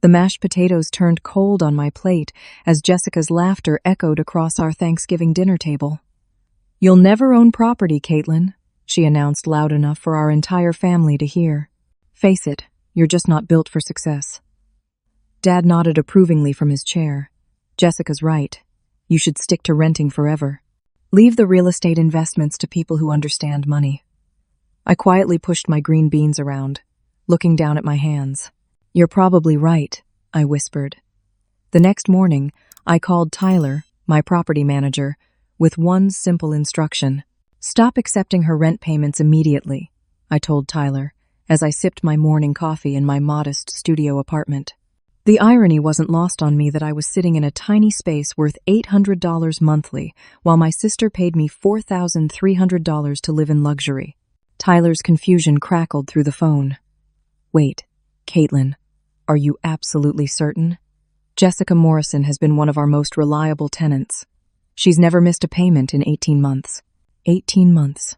The mashed potatoes turned cold on my plate as Jessica's laughter echoed across our Thanksgiving dinner table. "You'll never own property, Katelyn," she announced loud enough for our entire family to hear. "Face it, you're just not built for success." Dad nodded approvingly from his chair. "Jessica's right. You should stick to renting forever. Leave the real estate investments to people who understand money." I quietly pushed my green beans around, looking down at my hands. "You're probably right," I whispered. The next morning, I called Tyler, my property manager, with one simple instruction. "Stop accepting her rent payments immediately," I told Tyler, as I sipped my morning coffee in my modest studio apartment. The irony wasn't lost on me that I was sitting in a tiny space worth $800 monthly, while my sister paid me $4,300 to live in luxury. Tyler's confusion crackled through the phone. "Wait, Katelyn, are you absolutely certain? Jessica Morrison has been one of our most reliable tenants. She's never missed a payment in 18 months. 18 months.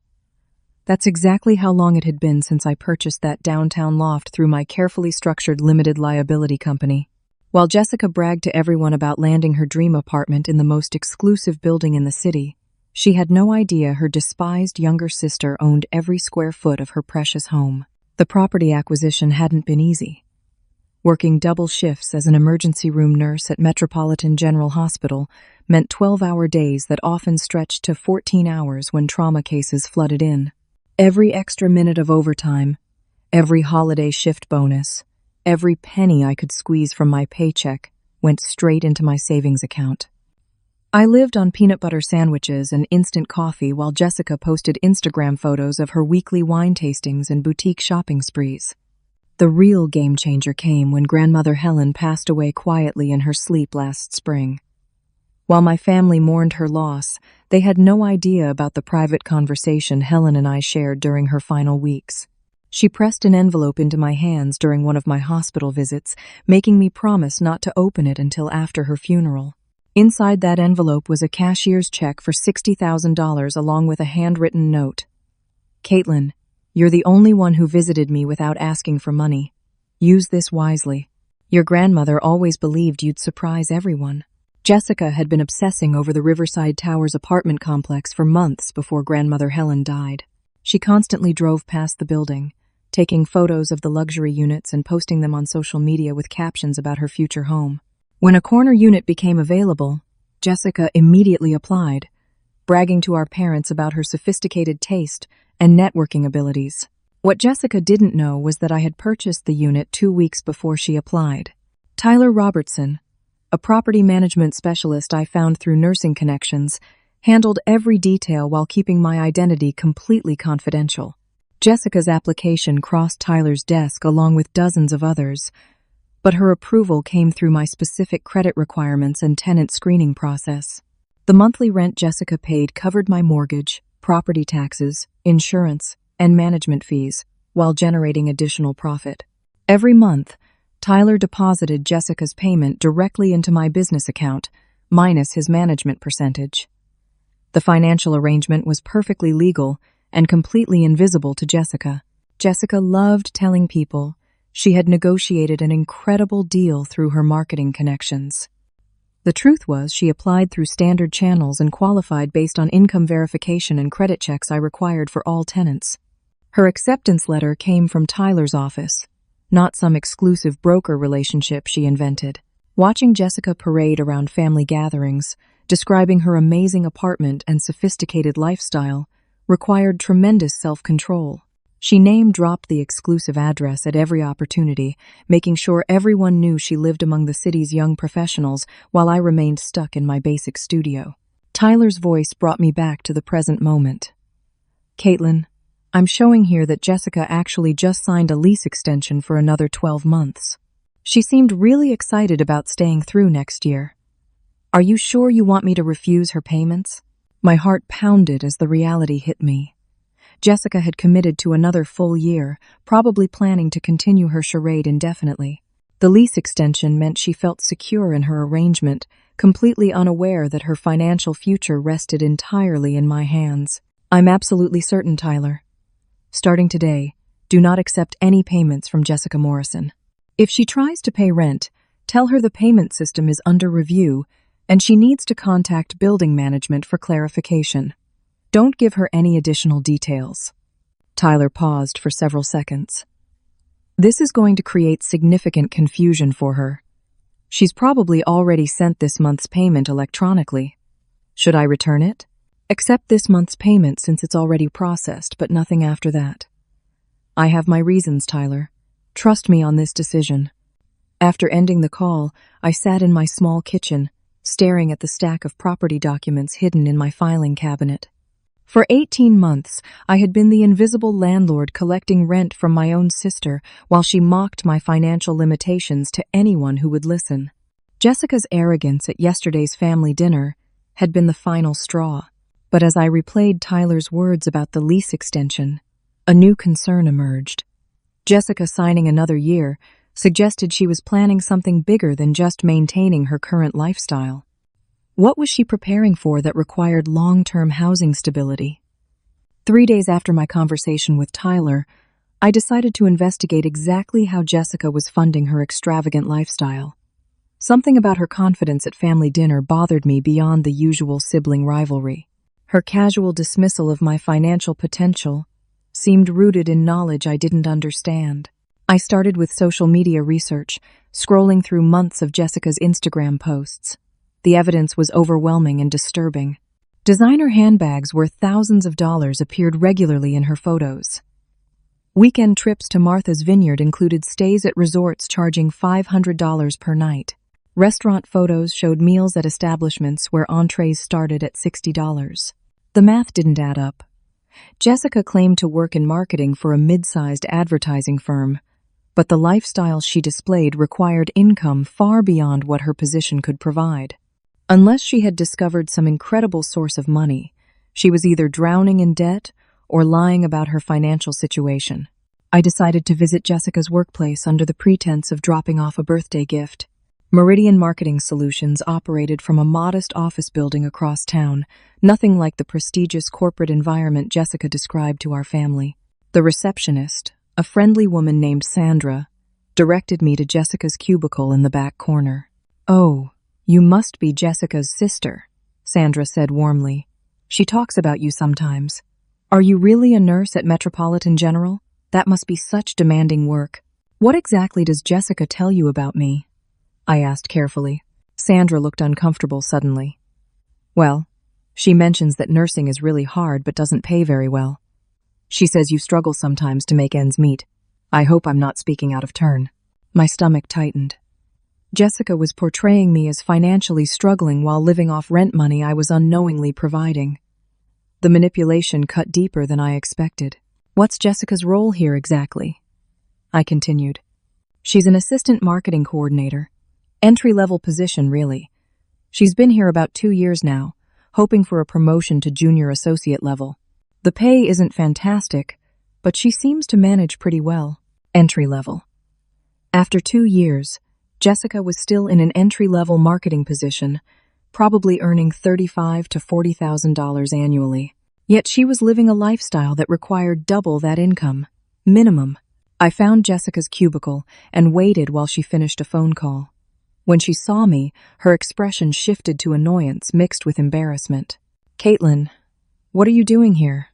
That's exactly how long it had been since I purchased that downtown loft through my carefully structured limited liability company. While Jessica bragged to everyone about landing her dream apartment in the most exclusive building in the city, she had no idea her despised younger sister owned every square foot of her precious home. The property acquisition hadn't been easy. Working double shifts as an emergency room nurse at Metropolitan General Hospital meant 12-hour days that often stretched to 14 hours when trauma cases flooded in. Every extra minute of overtime, every holiday shift bonus, every penny I could squeeze from my paycheck went straight into my savings account. I lived on peanut butter sandwiches and instant coffee while Jessica posted Instagram photos of her weekly wine tastings and boutique shopping sprees. The real game changer came when grandmother Helen passed away quietly in her sleep last spring. While my family mourned her loss, they had no idea about the private conversation Helen and I shared during her final weeks. She pressed an envelope into my hands during one of my hospital visits, making me promise not to open it until after her funeral. Inside that envelope was a cashier's check for $60,000 along with a handwritten note. "Katelyn, you're the only one who visited me without asking for money. Use this wisely. Your grandmother always believed you'd surprise everyone." Jessica had been obsessing over the Riverside Towers apartment complex for months before grandmother Helen died. She constantly drove past the building, taking photos of the luxury units and posting them on social media with captions about her future home. When a corner unit became available, Jessica immediately applied, bragging to our parents about her sophisticated taste and networking abilities. What Jessica didn't know was that I had purchased the unit 2 weeks before she applied. Tyler Robertson, a property management specialist I found through nursing connections, handled every detail while keeping my identity completely confidential. Jessica's application crossed Tyler's desk along with dozens of others, but her approval came through my specific credit requirements and tenant screening process. The monthly rent Jessica paid covered my mortgage, property taxes, insurance, and management fees, while generating additional profit. Every month, Tyler deposited Jessica's payment directly into my business account, minus his management percentage. The financial arrangement was perfectly legal and completely invisible to Jessica. Jessica loved telling people she had negotiated an incredible deal through her marketing connections. The truth was, she applied through standard channels and qualified based on income verification and credit checks I required for all tenants. Her acceptance letter came from Tyler's office, not some exclusive broker relationship she invented. Watching Jessica parade around family gatherings, describing her amazing apartment and sophisticated lifestyle, required tremendous self-control. She name-dropped the exclusive address at every opportunity, making sure everyone knew she lived among the city's young professionals while I remained stuck in my basic studio. Tyler's voice brought me back to the present moment. "Katelyn, I'm showing here that Jessica actually just signed a lease extension for another 12 months. She seemed really excited about staying through next year. Are you sure you want me to refuse her payments?" My heart pounded as the reality hit me. Jessica had committed to another full year, probably planning to continue her charade indefinitely. The lease extension meant she felt secure in her arrangement, completely unaware that her financial future rested entirely in my hands. "I'm absolutely certain, Tyler. Starting today, do not accept any payments from Jessica Morrison. If she tries to pay rent, Tell her the payment system is under review and she needs to contact building management for clarification. Don't give her any additional details." Tyler paused for several seconds. "This is going to create significant confusion for her. She's probably already sent this month's payment electronically. Should I return it? Accept this month's payment since it's already processed, but nothing after that." "I have my reasons, Tyler. Trust me on this decision." After ending the call, I sat in my small kitchen, staring at the stack of property documents hidden in my filing cabinet. For 18 months, I had been the invisible landlord collecting rent from my own sister while she mocked my financial limitations to anyone who would listen. Jessica's arrogance at yesterday's family dinner had been the final straw. But as I replayed Tyler's words about the lease extension, a new concern emerged. Jessica signing another year suggested she was planning something bigger than just maintaining her current lifestyle. What was she preparing for that required long-term housing stability? 3 days after my conversation with Tyler, I decided to investigate exactly how Jessica was funding her extravagant lifestyle. Something about her confidence at family dinner bothered me beyond the usual sibling rivalry. Her casual dismissal of my financial potential seemed rooted in knowledge I didn't understand. I started with social media research, scrolling through months of Jessica's Instagram posts. The evidence was overwhelming and disturbing. Designer handbags worth thousands of dollars appeared regularly in her photos. Weekend trips to Martha's Vineyard included stays at resorts charging $500 per night. Restaurant photos showed meals at establishments where entrees started at $60. The math didn't add up. Jessica claimed to work in marketing for a mid-sized advertising firm, but the lifestyle she displayed required income far beyond what her position could provide. Unless she had discovered some incredible source of money, she was either drowning in debt or lying about her financial situation. I decided to visit Jessica's workplace under the pretense of dropping off a birthday gift. Meridian Marketing Solutions operated from a modest office building across town, nothing like the prestigious corporate environment Jessica described to our family. The receptionist, a friendly woman named Sandra, directed me to Jessica's cubicle in the back corner. "Oh, you must be Jessica's sister," Sandra said warmly. "She talks about you sometimes. Are you really a nurse at Metropolitan General? That must be such demanding work. What exactly does Jessica tell you about me?" I asked carefully. Sandra looked uncomfortable suddenly. "Well, she mentions that nursing is really hard but doesn't pay very well. She says you struggle sometimes to make ends meet. I hope I'm not speaking out of turn." My stomach tightened. Jessica was portraying me as financially struggling while living off rent money I was unknowingly providing. The manipulation cut deeper than I expected. "What's Jessica's role here exactly?" I continued. "She's an assistant marketing coordinator. Entry-level position, really. She's been here about 2 years now, hoping for a promotion to junior associate level. The pay isn't fantastic, but she seems to manage pretty well. Entry-level." After 2 years, Jessica was still in an entry-level marketing position, probably earning $35,000 to $40,000 annually. Yet she was living a lifestyle that required double that income, minimum. I found Jessica's cubicle and waited while she finished a phone call. When she saw me, her expression shifted to annoyance mixed with embarrassment. "Katelyn, what are you doing here?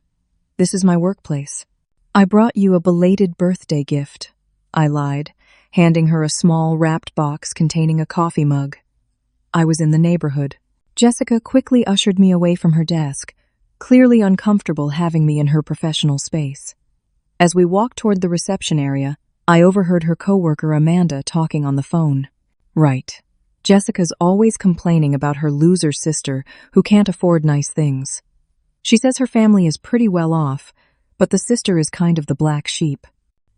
This is my workplace." "I brought you a belated birthday gift," I lied, handing her a small wrapped box containing a coffee mug. I was in the neighborhood. Jessica quickly ushered me away from her desk, clearly uncomfortable having me in her professional space. As we walked toward the reception area, I overheard her coworker Amanda talking on the phone. Right. Jessica's always complaining about her loser sister who can't afford nice things. She says her family is pretty well off, but the sister is kind of the black sheep.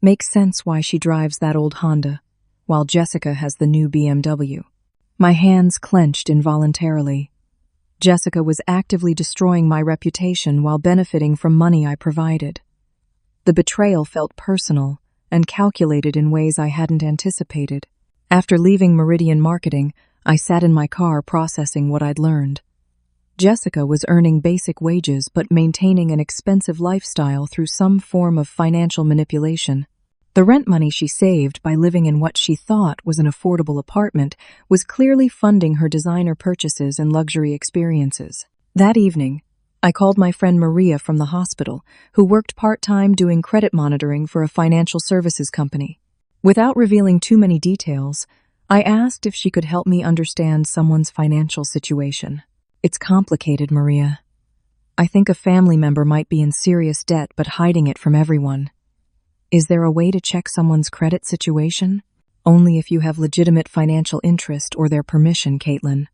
Makes sense why she drives that old Honda, while Jessica has the new BMW. My hands clenched involuntarily. Jessica was actively destroying my reputation while benefiting from money I provided. The betrayal felt personal and calculated in ways I hadn't anticipated. After leaving Meridian Marketing, I sat in my car processing what I'd learned. Jessica was earning basic wages but maintaining an expensive lifestyle through some form of financial manipulation. The rent money she saved by living in what she thought was an affordable apartment was clearly funding her designer purchases and luxury experiences. That evening, I called my friend Maria from the hospital, who worked part-time doing credit monitoring for a financial services company. Without revealing too many details, I asked if she could help me understand someone's financial situation. It's complicated, Maria. I think a family member might be in serious debt but hiding it from everyone. Is there a way to check someone's credit situation? Only if you have legitimate financial interest or their permission, Katelyn.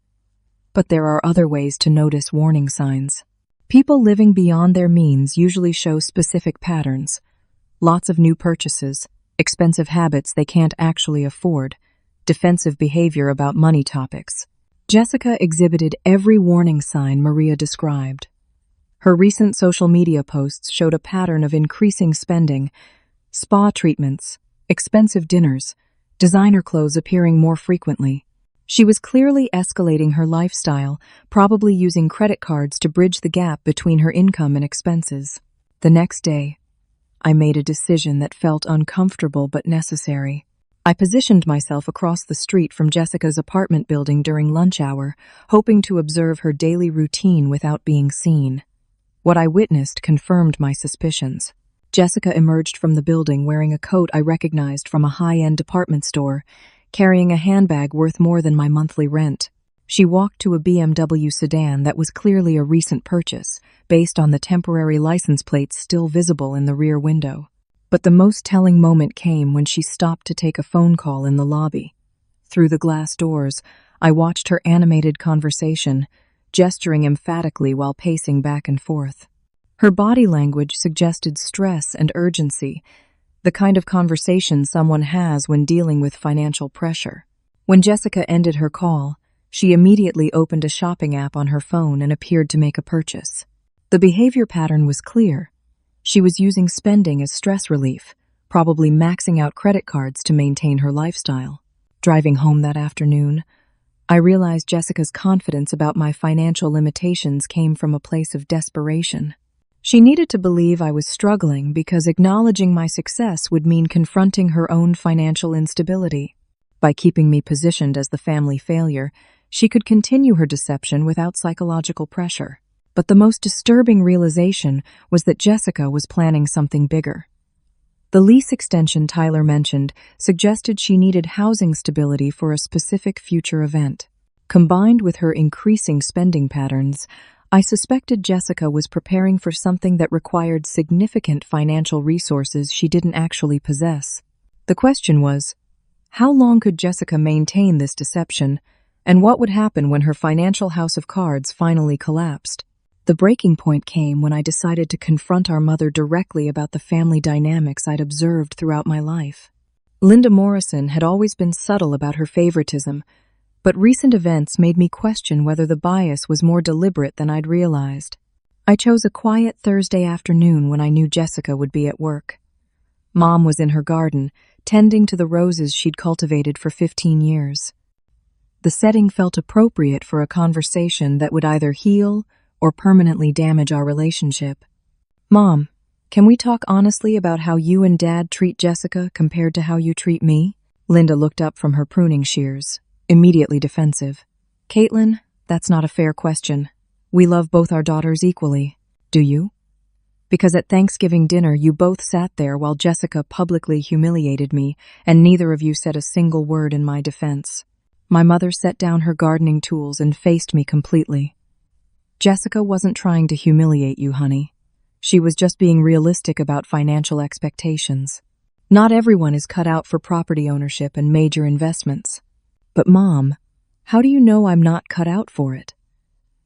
But there are other ways to notice warning signs. People living beyond their means usually show specific patterns. Lots of new purchases, expensive habits they can't actually afford, defensive behavior about money topics. Jessica exhibited every warning sign Maria described. Her recent social media posts showed a pattern of increasing spending, spa treatments, expensive dinners, designer clothes appearing more frequently. She was clearly escalating her lifestyle, probably using credit cards to bridge the gap between her income and expenses. The next day, I made a decision that felt uncomfortable but necessary. I positioned myself across the street from Jessica's apartment building during lunch hour, hoping to observe her daily routine without being seen. What I witnessed confirmed my suspicions. Jessica emerged from the building wearing a coat I recognized from a high-end department store, carrying a handbag worth more than my monthly rent. She walked to a BMW sedan that was clearly a recent purchase, based on the temporary license plates still visible in the rear window. But the most telling moment came when she stopped to take a phone call in the lobby. Through the glass doors, I watched her animated conversation, gesturing emphatically while pacing back and forth. Her body language suggested stress and urgency, the kind of conversation someone has when dealing with financial pressure. When Jessica ended her call, she immediately opened a shopping app on her phone and appeared to make a purchase. The behavior pattern was clear. She was using spending as stress relief, probably maxing out credit cards to maintain her lifestyle. Driving home that afternoon, I realized Jessica's confidence about my financial limitations came from a place of desperation. She needed to believe I was struggling because acknowledging my success would mean confronting her own financial instability. By keeping me positioned as the family failure, she could continue her deception without psychological pressure. But the most disturbing realization was that Jessica was planning something bigger. The lease extension Tyler mentioned suggested she needed housing stability for a specific future event. Combined with her increasing spending patterns, I suspected Jessica was preparing for something that required significant financial resources she didn't actually possess. The question was, how long could Jessica maintain this deception, and what would happen when her financial house of cards finally collapsed? The breaking point came when I decided to confront our mother directly about the family dynamics I'd observed throughout my life. Linda Morrison had always been subtle about her favoritism, but recent events made me question whether the bias was more deliberate than I'd realized. I chose a quiet Thursday afternoon when I knew Jessica would be at work. Mom was in her garden, tending to the roses she'd cultivated for 15 years. The setting felt appropriate for a conversation that would either heal or permanently damage our relationship. Mom, can we talk honestly about how you and Dad treat Jessica compared to how you treat me? Linda looked up from her pruning shears, immediately defensive. Katelyn, that's not a fair question. We love both our daughters equally. Do you? Because at Thanksgiving dinner you both sat there while Jessica publicly humiliated me, and neither of you said a single word in my defense. My mother set down her gardening tools and faced me completely. Jessica wasn't trying to humiliate you, honey. She was just being realistic about financial expectations. Not everyone is cut out for property ownership and major investments. But Mom, how do you know I'm not cut out for it?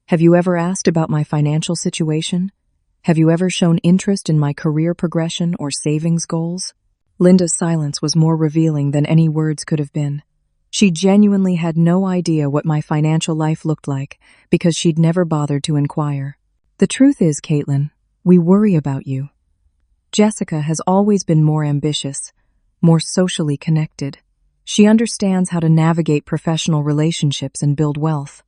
Have you ever asked about my financial situation? Have you ever shown interest in my career progression or savings goals? Linda's silence was more revealing than any words could have been. She genuinely had no idea what my financial life looked like because she'd never bothered to inquire. The truth is, Katelyn, we worry about you. Jessica has always been more ambitious, more socially connected. She understands how to navigate professional relationships and build wealth.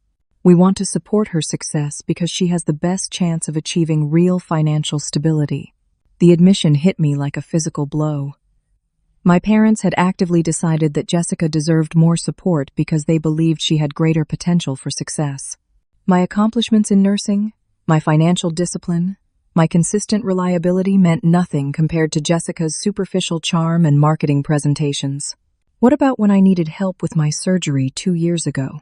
We want to support her success because she has the best chance of achieving real financial stability. The admission hit me like a physical blow. My parents had actively decided that Jessica deserved more support because they believed she had greater potential for success. My accomplishments in nursing, my financial discipline, my consistent reliability meant nothing compared to Jessica's superficial charm and marketing presentations. What about when I needed help with my surgery 2 years ago?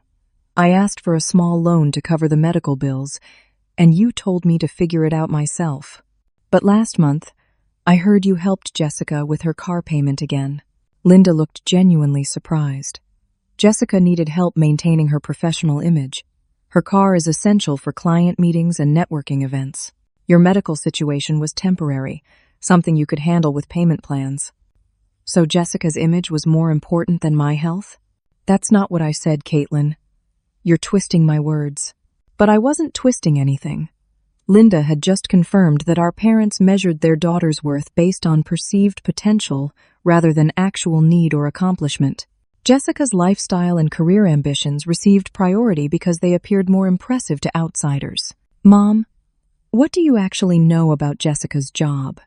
I asked for a small loan to cover the medical bills, and you told me to figure it out myself. But last month, I heard you helped Jessica with her car payment again. Linda looked genuinely surprised. Jessica needed help maintaining her professional image. Her car is essential for client meetings and networking events. Your medical situation was temporary, something you could handle with payment plans. So Jessica's image was more important than my health? That's not what I said, Katelyn. You're twisting my words. But I wasn't twisting anything. Linda had just confirmed that our parents measured their daughter's worth based on perceived potential rather than actual need or accomplishment. Jessica's lifestyle and career ambitions received priority because they appeared more impressive to outsiders. Mom, what do you actually know about Jessica's job?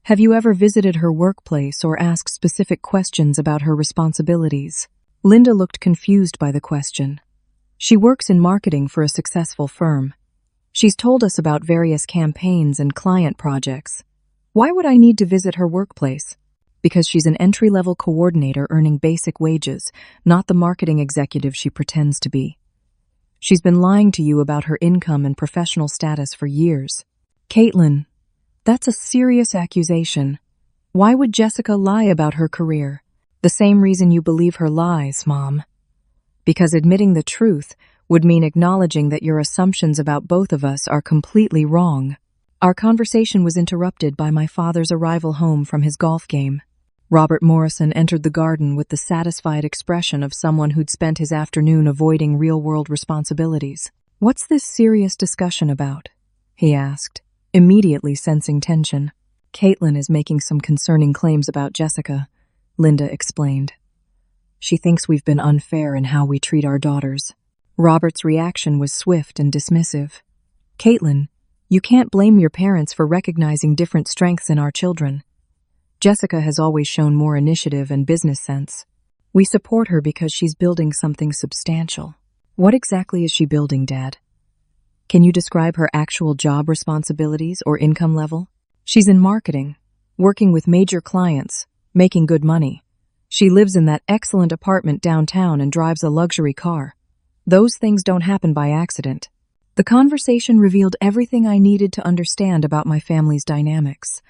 Have you ever visited her workplace or asked specific questions about her responsibilities? Linda looked confused by the question. She works in marketing for a successful firm. She's told us about various campaigns and client projects. Why would I need to visit her workplace? Because she's an entry-level coordinator earning basic wages, not the marketing executive she pretends to be. She's been lying to you about her income and professional status for years. Katelyn, that's a serious accusation. Why would Jessica lie about her career? The same reason you believe her lies, Mom. Because admitting the truth would mean acknowledging that your assumptions about both of us are completely wrong. Our conversation was interrupted by my father's arrival home from his golf game. Robert Morrison entered the garden with the satisfied expression of someone who'd spent his afternoon avoiding real-world responsibilities. "What's this serious discussion about?" he asked, immediately sensing tension. "Katelyn is making some concerning claims about Jessica," Linda explained. "She thinks we've been unfair in how we treat our daughters." Robert's reaction was swift and dismissive. "Katelyn, you can't blame your parents for recognizing different strengths in our children. Jessica has always shown more initiative and business sense. We support her because she's building something substantial." "What exactly is she building, Dad? Can you describe her actual job responsibilities or income level?" "She's in marketing, working with major clients, making good money. She lives in that excellent apartment downtown and drives a luxury car. Those things don't happen by accident." The conversation revealed everything I needed to understand about my family's dynamics.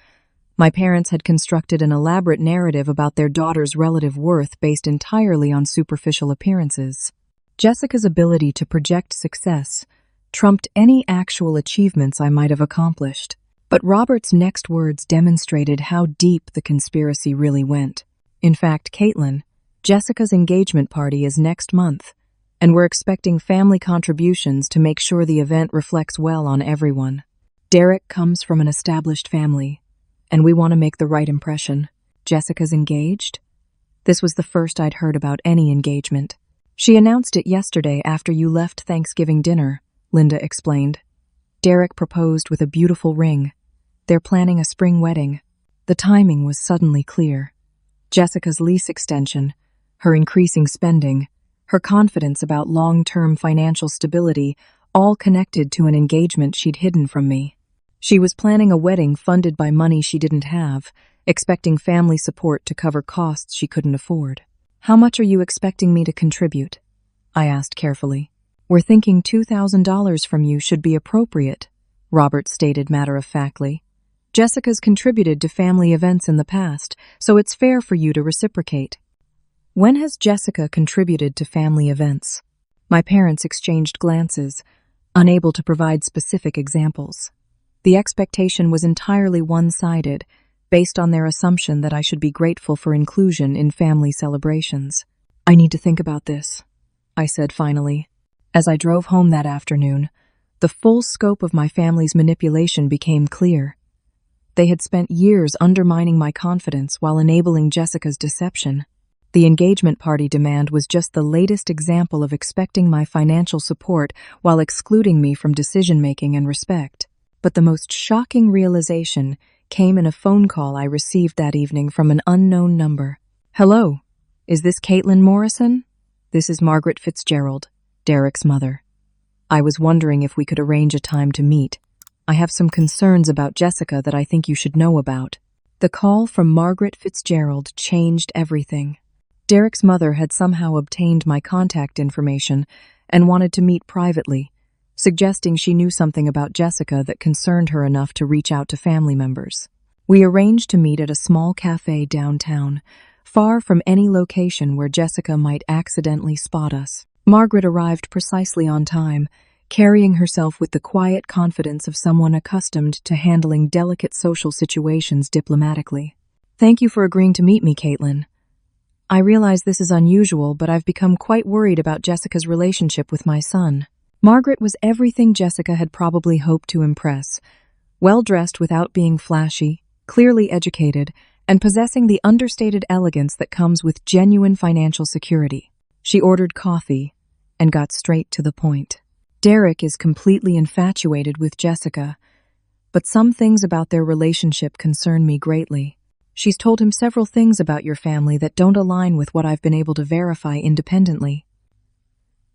My parents had constructed an elaborate narrative about their daughter's relative worth based entirely on superficial appearances. Jessica's ability to project success trumped any actual achievements I might have accomplished. But Robert's next words demonstrated how deep the conspiracy really went. "In fact, Katelyn, Jessica's engagement party is next month, and we're expecting family contributions to make sure the event reflects well on everyone. Derek comes from an established family, and we want to make the right impression." "Jessica's engaged?" This was the first I'd heard about any engagement. "She announced it yesterday after you left Thanksgiving dinner," Linda explained. "Derek proposed with a beautiful ring. They're planning a spring wedding." The timing was suddenly clear. Jessica's lease extension, her increasing spending, her confidence about long-term financial stability, all connected to an engagement she'd hidden from me. She was planning a wedding funded by money she didn't have, expecting family support to cover costs she couldn't afford. "How much are you expecting me to contribute?" I asked carefully. "We're thinking $2,000 from you should be appropriate," Robert stated matter-of-factly. "Jessica's contributed to family events in the past, so it's fair for you to reciprocate." "When has Jessica contributed to family events?" My parents exchanged glances, unable to provide specific examples. The expectation was entirely one-sided, based on their assumption that I should be grateful for inclusion in family celebrations. "I need to think about this," I said finally. As I drove home that afternoon, the full scope of my family's manipulation became clear. They had spent years undermining my confidence while enabling Jessica's deception. The engagement party demand was just the latest example of expecting my financial support while excluding me from decision-making and respect. But the most shocking realization came in a phone call I received that evening from an unknown number. "Hello, is this Katelyn Morrison? This is Margaret Fitzgerald, Derek's mother. I was wondering if we could arrange a time to meet. I have some concerns about Jessica that I think you should know about." The call from Margaret Fitzgerald changed everything. Derek's mother had somehow obtained my contact information and wanted to meet privately, suggesting she knew something about Jessica that concerned her enough to reach out to family members. We arranged to meet at a small cafe downtown, far from any location where Jessica might accidentally spot us. Margaret arrived precisely on time, carrying herself with the quiet confidence of someone accustomed to handling delicate social situations diplomatically. "Thank you for agreeing to meet me, Katelyn. I realize this is unusual, but I've become quite worried about Jessica's relationship with my son." Margaret was everything Jessica had probably hoped to impress. Well-dressed without being flashy, clearly educated, and possessing the understated elegance that comes with genuine financial security. She ordered coffee and got straight to the point. "Derek is completely infatuated with Jessica, but some things about their relationship concern me greatly. She's told him several things about your family that don't align with what I've been able to verify independently."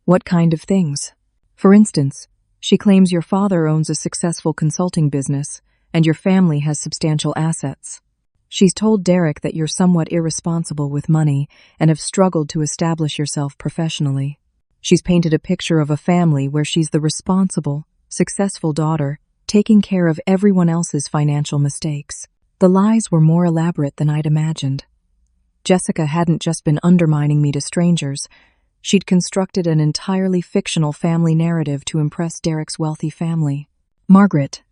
"What kind of things?" "For instance, she claims your father owns a successful consulting business and your family has substantial assets. She's told Derek that you're somewhat irresponsible with money and have struggled to establish yourself professionally. She's painted a picture of a family where she's the responsible, successful daughter, taking care of everyone else's financial mistakes." The lies were more elaborate than I'd imagined. Jessica hadn't just been undermining me to strangers. She'd constructed an entirely fictional family narrative to impress Derek's wealthy family. "Margaret,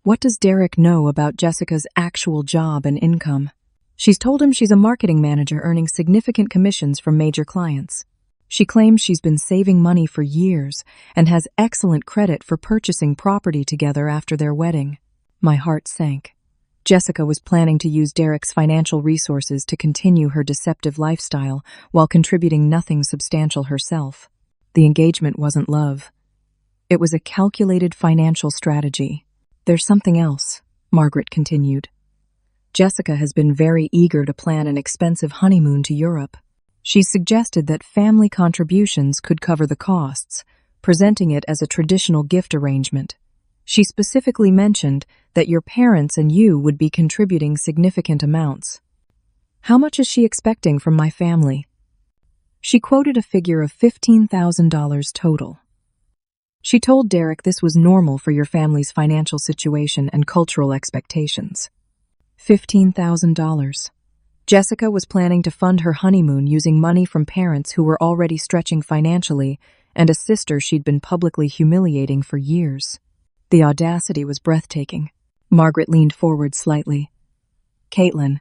what does Derek know about Jessica's actual job and income?" "She's told him she's a marketing manager earning significant commissions from major clients. She claims she's been saving money for years and has excellent credit for purchasing property together after their wedding." My heart sank. Jessica was planning to use Derek's financial resources to continue her deceptive lifestyle while contributing nothing substantial herself. The engagement wasn't love. It was a calculated financial strategy. "There's something else," Margaret continued. "Jessica has been very eager to plan an expensive honeymoon to Europe. She's suggested that family contributions could cover the costs, presenting it as a traditional gift arrangement. She specifically mentioned that your parents and you would be contributing significant amounts." "How much is she expecting from my family?" She quoted a figure of $15,000 total. She told Derek this was normal for your family's financial situation and cultural expectations. $15,000. Jessica was planning to fund her honeymoon using money from parents who were already stretching financially and a sister she'd been publicly humiliating for years. The audacity was breathtaking. Margaret leaned forward slightly. "Katelyn,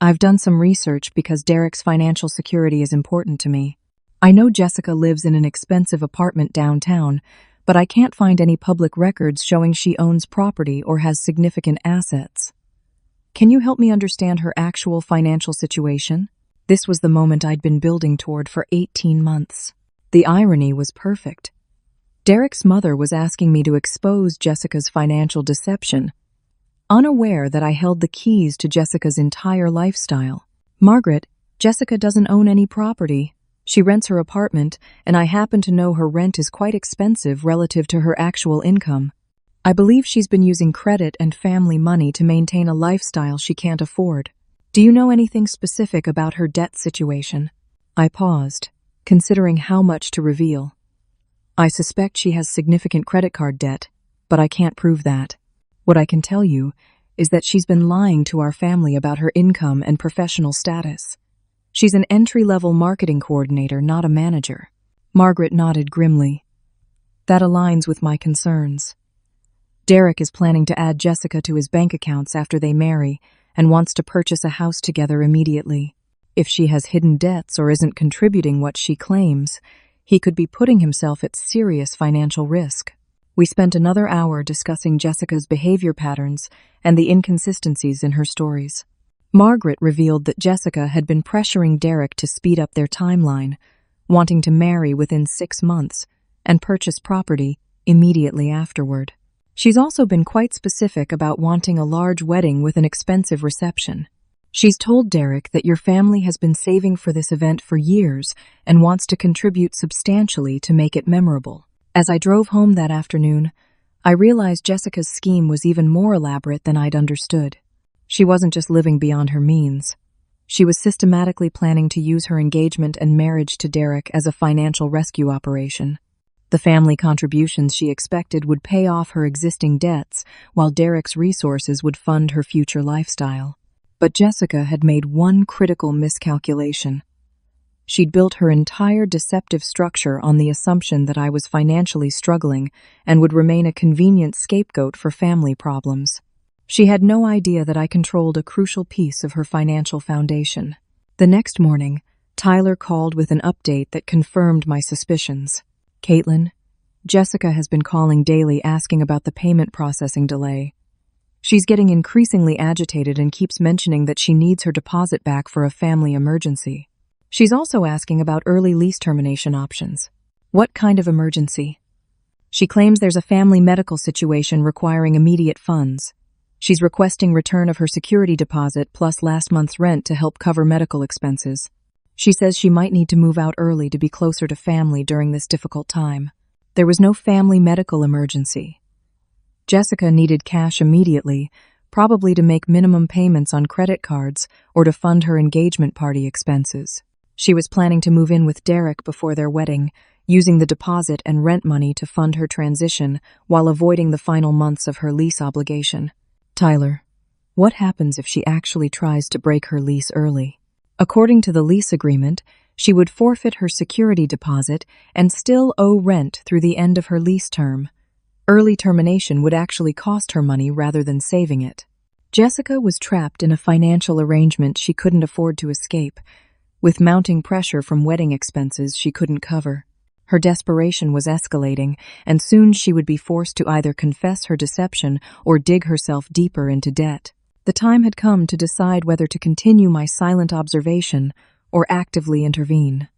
I've done some research because Derek's financial security is important to me. I know Jessica lives in an expensive apartment downtown, but I can't find any public records showing she owns property or has significant assets. Can you help me understand her actual financial situation?" This was the moment I'd been building toward for 18 months. The irony was perfect. Derek's mother was asking me to expose Jessica's financial deception, unaware that I held the keys to Jessica's entire lifestyle. "Margaret, Jessica doesn't own any property. She rents her apartment, and I happen to know her rent is quite expensive relative to her actual income. I believe she's been using credit and family money to maintain a lifestyle she can't afford. Do you know anything specific about her debt situation?" I paused, considering how much to reveal. "I suspect she has significant credit card debt, but I can't prove that. What I can tell you is that she's been lying to our family about her income and professional status. She's an entry-level marketing coordinator, not a manager." Margaret nodded grimly. "That aligns with my concerns. Derek is planning to add Jessica to his bank accounts after they marry and wants to purchase a house together immediately. If she has hidden debts or isn't contributing what she claims, he could be putting himself at serious financial risk." We spent another hour discussing Jessica's behavior patterns and the inconsistencies in her stories. Margaret revealed that Jessica had been pressuring Derek to speed up their timeline, wanting to marry within 6 months and purchase property immediately afterward. She's also been quite specific about wanting a large wedding with an expensive reception. She's told Derek that your family has been saving for this event for years and wants to contribute substantially to make it memorable. As I drove home that afternoon, I realized Jessica's scheme was even more elaborate than I'd understood. She wasn't just living beyond her means. She was systematically planning to use her engagement and marriage to Derek as a financial rescue operation. The family contributions she expected would pay off her existing debts, while Derek's resources would fund her future lifestyle. But Jessica had made one critical miscalculation. She'd built her entire deceptive structure on the assumption that I was financially struggling and would remain a convenient scapegoat for family problems. She had no idea that I controlled a crucial piece of her financial foundation. The next morning, Tyler called with an update that confirmed my suspicions. "Katelyn, Jessica has been calling daily asking about the payment processing delay. She's getting increasingly agitated and keeps mentioning that she needs her deposit back for a family emergency. She's also asking about early lease termination options." "What kind of emergency?" "She claims there's a family medical situation requiring immediate funds. She's requesting return of her security deposit plus last month's rent to help cover medical expenses. She says she might need to move out early to be closer to family during this difficult time." There was no family medical emergency. Jessica needed cash immediately, probably to make minimum payments on credit cards or to fund her engagement party expenses. She was planning to move in with Derek before their wedding, using the deposit and rent money to fund her transition while avoiding the final months of her lease obligation. "Tyler, what happens if she actually tries to break her lease early?" "According to the lease agreement, she would forfeit her security deposit and still owe rent through the end of her lease term. Early termination would actually cost her money rather than saving it." Jessica was trapped in a financial arrangement she couldn't afford to escape, with mounting pressure from wedding expenses she couldn't cover. Her desperation was escalating, and soon she would be forced to either confess her deception or dig herself deeper into debt. The time had come to decide whether to continue my silent observation or actively intervene.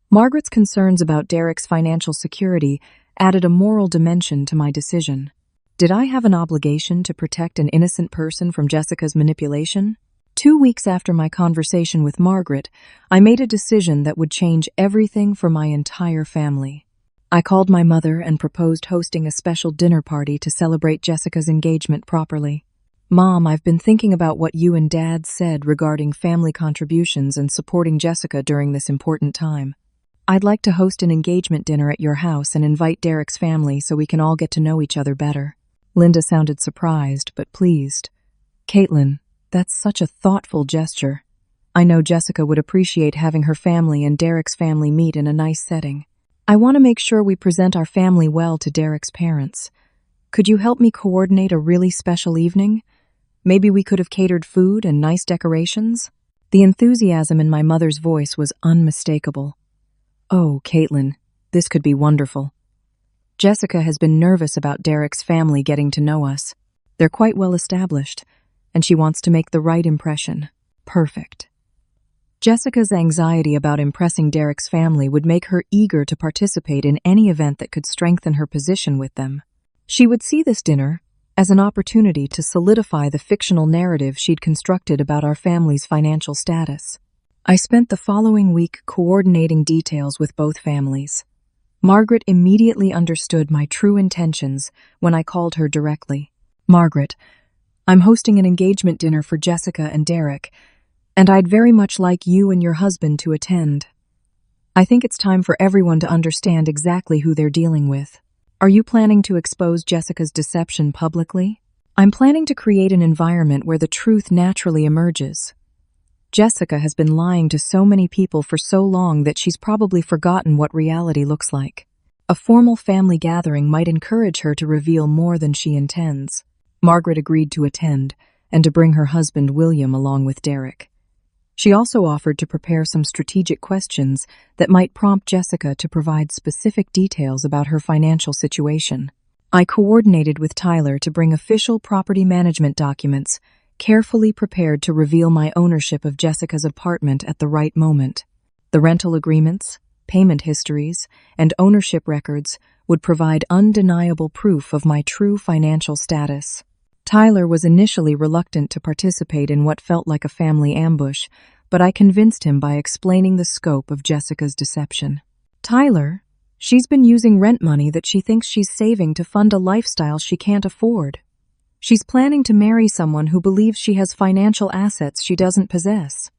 Margaret's concerns about Derek's financial security added a moral dimension to my decision. Did I have an obligation to protect an innocent person from Jessica's manipulation? 2 weeks after my conversation with Margaret, I made a decision that would change everything for my entire family. I called my mother and proposed hosting a special dinner party to celebrate Jessica's engagement properly. "Mom, I've been thinking about what you and Dad said regarding family contributions and supporting Jessica during this important time. I'd like to host an engagement dinner at your house and invite Derek's family so we can all get to know each other better." Linda sounded surprised, but pleased. "Katelyn, that's such a thoughtful gesture. I know Jessica would appreciate having her family and Derek's family meet in a nice setting. I want to make sure we present our family well to Derek's parents. Could you help me coordinate a really special evening? Maybe we could have catered food and nice decorations?" The enthusiasm in my mother's voice was unmistakable. "Oh, Katelyn, this could be wonderful. Jessica has been nervous about Derek's family getting to know us. They're quite well established, and she wants to make the right impression." Perfect. Jessica's anxiety about impressing Derek's family would make her eager to participate in any event that could strengthen her position with them. She would see this dinner as an opportunity to solidify the fictional narrative she'd constructed about our family's financial status. I spent the following week coordinating details with both families. Margaret immediately understood my true intentions when I called her directly. "Margaret, I'm hosting an engagement dinner for Jessica and Derek, and I'd very much like you and your husband to attend. I think it's time for everyone to understand exactly who they're dealing with. Are you planning to expose Jessica's deception publicly?" "I'm planning to create an environment where the truth naturally emerges. Jessica has been lying to so many people for so long that she's probably forgotten what reality looks like. A formal family gathering might encourage her to reveal more than she intends." Margaret agreed to attend and to bring her husband William along with Derek. She also offered to prepare some strategic questions that might prompt Jessica to provide specific details about her financial situation. I coordinated with Tyler to bring official property management documents, carefully prepared to reveal my ownership of Jessica's apartment at the right moment. The rental agreements, payment histories, and ownership records would provide undeniable proof of my true financial status. Tyler was initially reluctant to participate in what felt like a family ambush, but I convinced him by explaining the scope of Jessica's deception. Tyler, she's been using rent money that she thinks she's saving to fund a lifestyle she can't afford. She's planning to marry someone who believes she has financial assets she doesn't possess.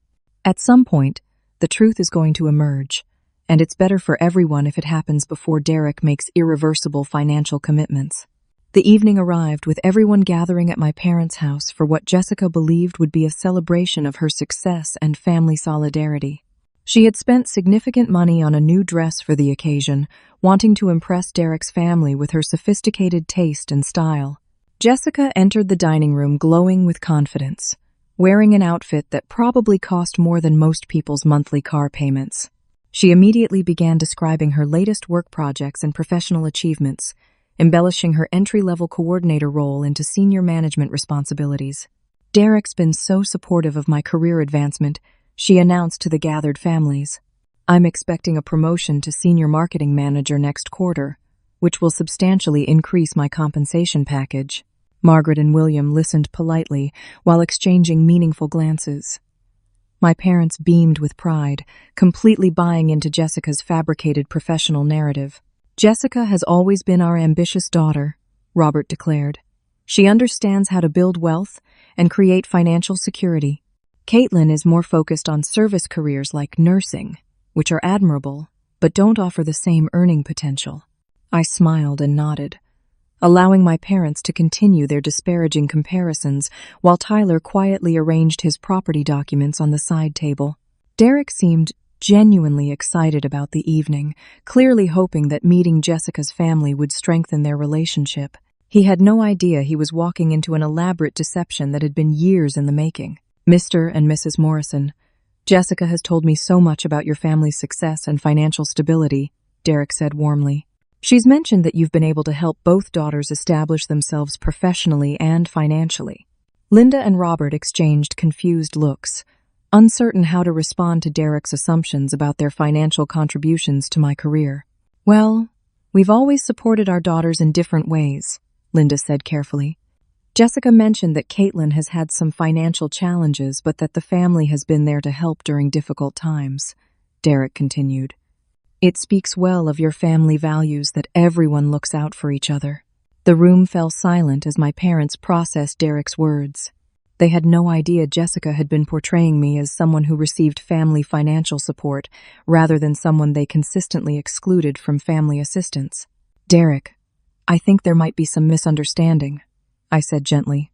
At some point, the truth is going to emerge, and it's better for everyone if it happens before Derek makes irreversible financial commitments. The evening arrived with everyone gathering at my parents' house for what Jessica believed would be a celebration of her success and family solidarity. She had spent significant money on a new dress for the occasion, wanting to impress Derek's family with her sophisticated taste and style. Jessica entered the dining room glowing with confidence, wearing an outfit that probably cost more than most people's monthly car payments. She immediately began describing her latest work projects and professional achievements, embellishing her entry-level coordinator role into senior management responsibilities. Derek's been so supportive of my career advancement, she announced to the gathered families. I'm expecting a promotion to senior marketing manager next quarter, which will substantially increase my compensation package. Margaret and William listened politely while exchanging meaningful glances. My parents beamed with pride, completely buying into Jessica's fabricated professional narrative. Jessica has always been our ambitious daughter, Robert declared. She understands how to build wealth and create financial security. Katelyn is more focused on service careers like nursing, which are admirable, but don't offer the same earning potential. I smiled and nodded, allowing my parents to continue their disparaging comparisons while Tyler quietly arranged his property documents on the side table. Derek seemed genuinely excited about the evening, clearly hoping that meeting Jessica's family would strengthen their relationship. He had no idea he was walking into an elaborate deception that had been years in the making. Mr. and Mrs. Morrison, Jessica has told me so much about your family's success and financial stability, Derek said warmly. She's mentioned that you've been able to help both daughters establish themselves professionally and financially. Linda and Robert exchanged confused looks, uncertain how to respond to Derek's assumptions about their financial contributions to my career. Well, we've always supported our daughters in different ways, Linda said carefully. Jessica mentioned that Katelyn has had some financial challenges, but that the family has been there to help during difficult times, Derek continued. It speaks well of your family values that everyone looks out for each other. The room fell silent as my parents processed Derek's words. They had no idea Jessica had been portraying me as someone who received family financial support rather than someone they consistently excluded from family assistance. Derek, I think there might be some misunderstanding, I said gently.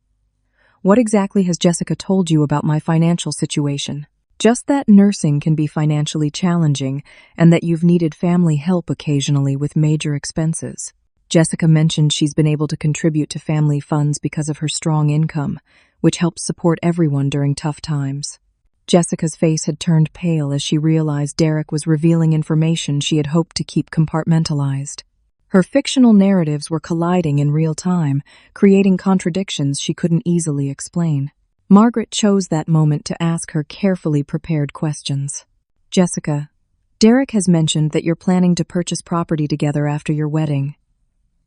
What exactly has Jessica told you about my financial situation? Just that nursing can be financially challenging and that you've needed family help occasionally with major expenses. Jessica mentioned she's been able to contribute to family funds because of her strong income, which helps support everyone during tough times. Jessica's face had turned pale as she realized Derek was revealing information she had hoped to keep compartmentalized. Her fictional narratives were colliding in real time, creating contradictions she couldn't easily explain. Margaret chose that moment to ask her carefully prepared questions. Jessica, Derek has mentioned that you're planning to purchase property together after your wedding.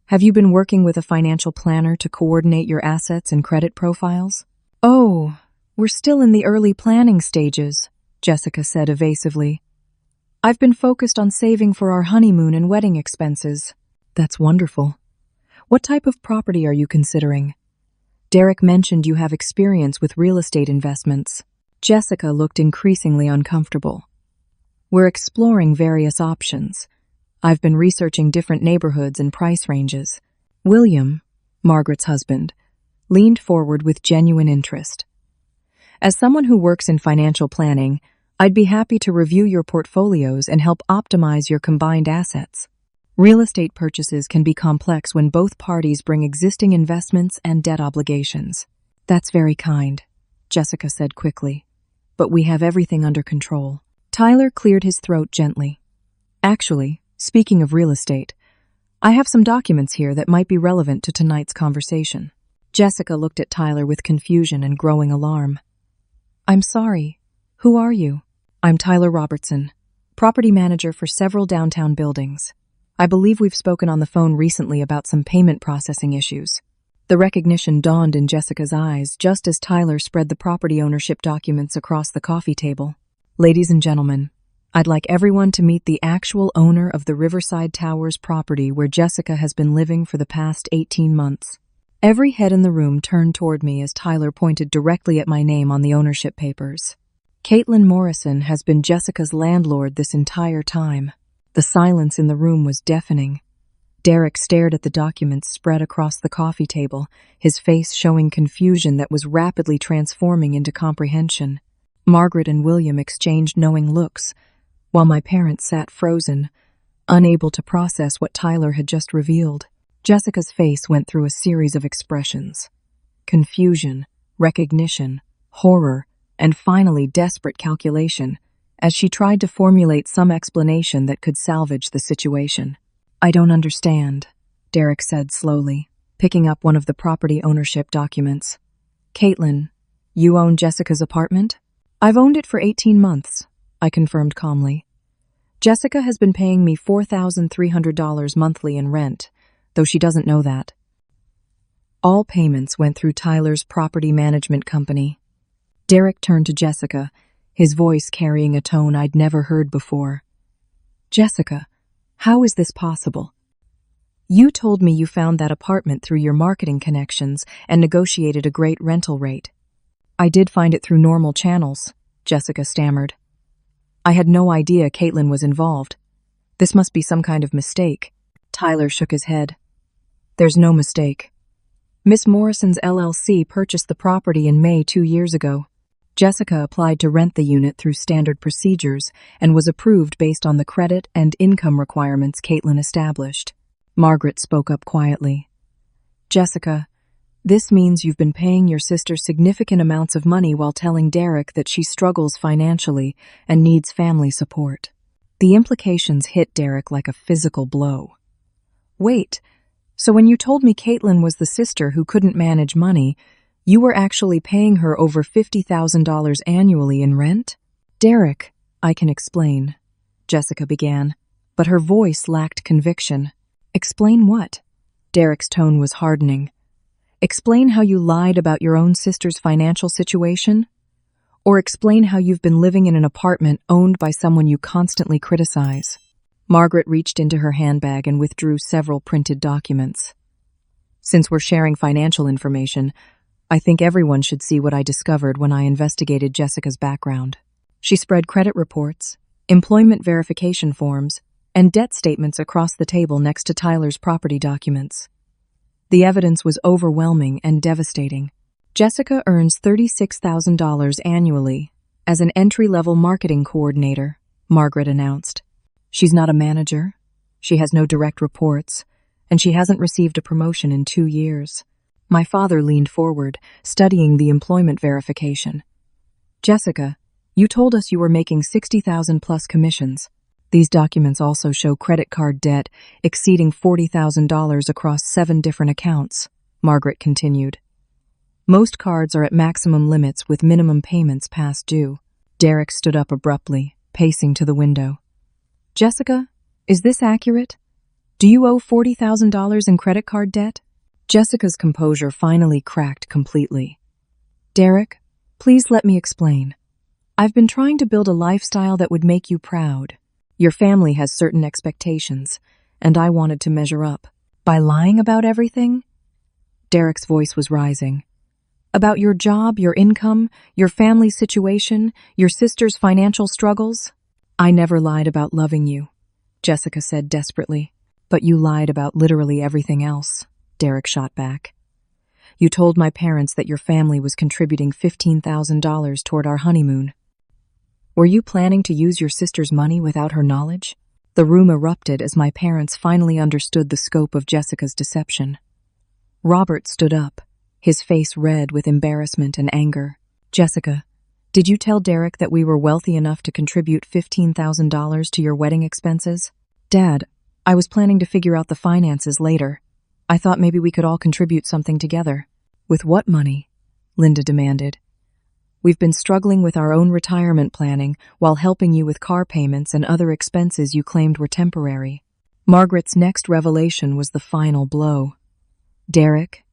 Have you been working with a financial planner to coordinate your assets and credit profiles? Oh, we're still in the early planning stages, Jessica said evasively. I've been focused on saving for our honeymoon and wedding expenses. That's wonderful. What type of property are you considering? Derek mentioned you have experience with real estate investments. Jessica looked increasingly uncomfortable. We're exploring various options. I've been researching different neighborhoods and price ranges. William, Margaret's husband, leaned forward with genuine interest. As someone who works in financial planning, I'd be happy to review your portfolios and help optimize your combined assets. Real estate purchases can be complex when both parties bring existing investments and debt obligations. That's very kind, Jessica said quickly. But we have everything under control. Tyler cleared his throat gently. Actually, speaking of real estate, I have some documents here that might be relevant to tonight's conversation. Jessica looked at Tyler with confusion and growing alarm. I'm sorry. Who are you? I'm Tyler Robertson, property manager for several downtown buildings. I believe we've spoken on the phone recently about some payment processing issues. The recognition dawned in Jessica's eyes just as Tyler spread the property ownership documents across the coffee table. Ladies and gentlemen, I'd like everyone to meet the actual owner of the Riverside Towers property where Jessica has been living for the past 18 months. Every head in the room turned toward me as Tyler pointed directly at my name on the ownership papers. Katelyn Morrison has been Jessica's landlord this entire time. The silence in the room was deafening. Derek stared at the documents spread across the coffee table, his face showing confusion that was rapidly transforming into comprehension. Margaret and William exchanged knowing looks, while my parents sat frozen, unable to process what Tyler had just revealed. Jessica's face went through a series of expressions: confusion, recognition, horror, and finally desperate calculation, as she tried to formulate some explanation that could salvage the situation. "I don't understand," Derek said slowly, picking up one of the property ownership documents. "Katelyn, you own Jessica's apartment?" "I've owned it for 18 months, I confirmed calmly. "Jessica has been paying me $4,300 monthly in rent, though she doesn't know that." All payments went through Tyler's property management company. Derek turned to Jessica, his voice carrying a tone I'd never heard before. "Jessica, how is this possible? You told me you found that apartment through your marketing connections and negotiated a great rental rate." "I did find it through normal channels," Jessica stammered. "I had no idea Katelyn was involved. This must be some kind of mistake." Tyler shook his head. "There's no mistake. Miss Morrison's LLC purchased the property in May 2 years ago. Jessica applied to rent the unit through standard procedures and was approved based on the credit and income requirements Katelyn established." Margaret spoke up quietly. "Jessica, this means you've been paying your sister significant amounts of money while telling Derek that she struggles financially and needs family support." The implications hit Derek like a physical blow. "Wait, so when you told me Katelyn was the sister who couldn't manage money, you were actually paying her over $50,000 annually in rent?" "Derek, I can explain," Jessica began, but her voice lacked conviction. "Explain what?" Derek's tone was hardening. "Explain how you lied about your own sister's financial situation? Or explain how you've been living in an apartment owned by someone you constantly criticize?" Margaret reached into her handbag and withdrew several printed documents. "Since we're sharing financial information, I think everyone should see what I discovered when I investigated Jessica's background." She spread credit reports, employment verification forms, and debt statements across the table next to Tyler's property documents. The evidence was overwhelming and devastating. "Jessica earns $36,000 annually as an entry-level marketing coordinator," Margaret announced. "She's not a manager, she has no direct reports, and she hasn't received a promotion in 2 years. My father leaned forward, studying the employment verification. "Jessica, you told us you were making $60,000 plus commissions. These documents also show credit card debt exceeding $40,000 across 7 different accounts," Margaret continued. "Most cards are at maximum limits with minimum payments past due." Derek stood up abruptly, pacing to the window. "Jessica, is this accurate? Do you owe $40,000 in credit card debt?" Jessica's composure finally cracked completely. "Derek, please let me explain. I've been trying to build a lifestyle that would make you proud. Your family has certain expectations, and I wanted to measure up. By lying about everything?" Derek's voice was rising. "About your job, your income, your family situation, your sister's financial struggles?" "I never lied about loving you," Jessica said desperately. "But you lied about literally everything else," Derek shot back. "You told my parents that your family was contributing $15,000 toward our honeymoon. Were you planning to use your sister's money without her knowledge?" The room erupted as my parents finally understood the scope of Jessica's deception. Robert stood up, his face red with embarrassment and anger. "Jessica, did you tell Derek that we were wealthy enough to contribute $15,000 to your wedding expenses?" "Dad, I was planning to figure out the finances later. I thought maybe we could all contribute something together." "With what money?" Linda demanded. We've been struggling with our own retirement planning while helping you with car payments and other expenses you claimed were temporary. Margaret's next revelation was the final blow. Derek,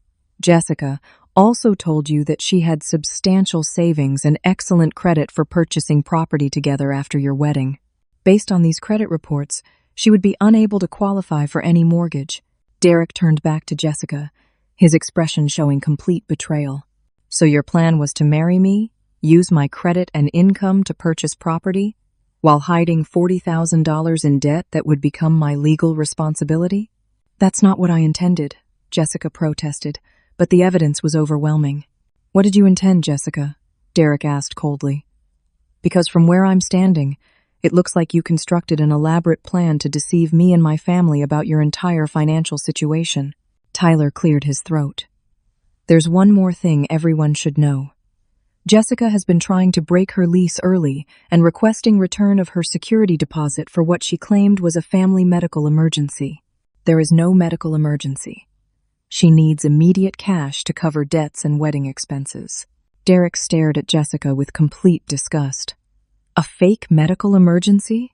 Jessica, also told you that she had substantial savings and excellent credit for purchasing property together after your wedding. Based on these credit reports, she would be unable to qualify for any mortgage. Derek turned back to Jessica, his expression showing complete betrayal. So your plan was to marry me, use my credit and income to purchase property, while hiding $40,000 in debt that would become my legal responsibility? That's not what I intended, Jessica protested, but the evidence was overwhelming. What did you intend, Jessica? Derek asked coldly. Because from where I'm standing, it looks like you constructed an elaborate plan to deceive me and my family about your entire financial situation. Tyler cleared his throat. There's one more thing everyone should know. Jessica has been trying to break her lease early and requesting return of her security deposit for what she claimed was a family medical emergency. There is no medical emergency. She needs immediate cash to cover debts and wedding expenses. Derek stared at Jessica with complete disgust. A fake medical emergency?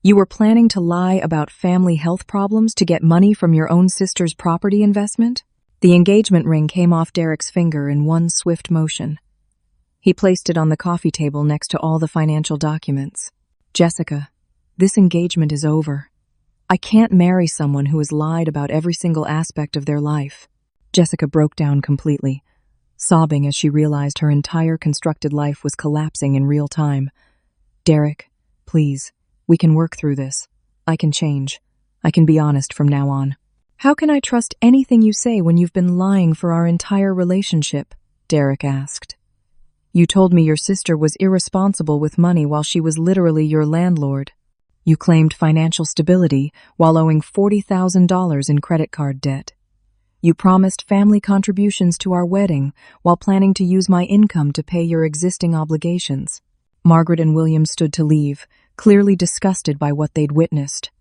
You were planning to lie about family health problems to get money from your own sister's property investment? The engagement ring came off Derek's finger in one swift motion. He placed it on the coffee table next to all the financial documents. Jessica, this engagement is over. I can't marry someone who has lied about every single aspect of their life. Jessica broke down completely, sobbing as she realized her entire constructed life was collapsing in real time. Derek, please, we can work through this. I can change. I can be honest from now on. How can I trust anything you say when you've been lying for our entire relationship? Derek asked. You told me your sister was irresponsible with money while she was literally your landlord. You claimed financial stability while owing $40,000 in credit card debt. You promised family contributions to our wedding while planning to use my income to pay your existing obligations. Margaret and William stood to leave, clearly disgusted by what they'd witnessed.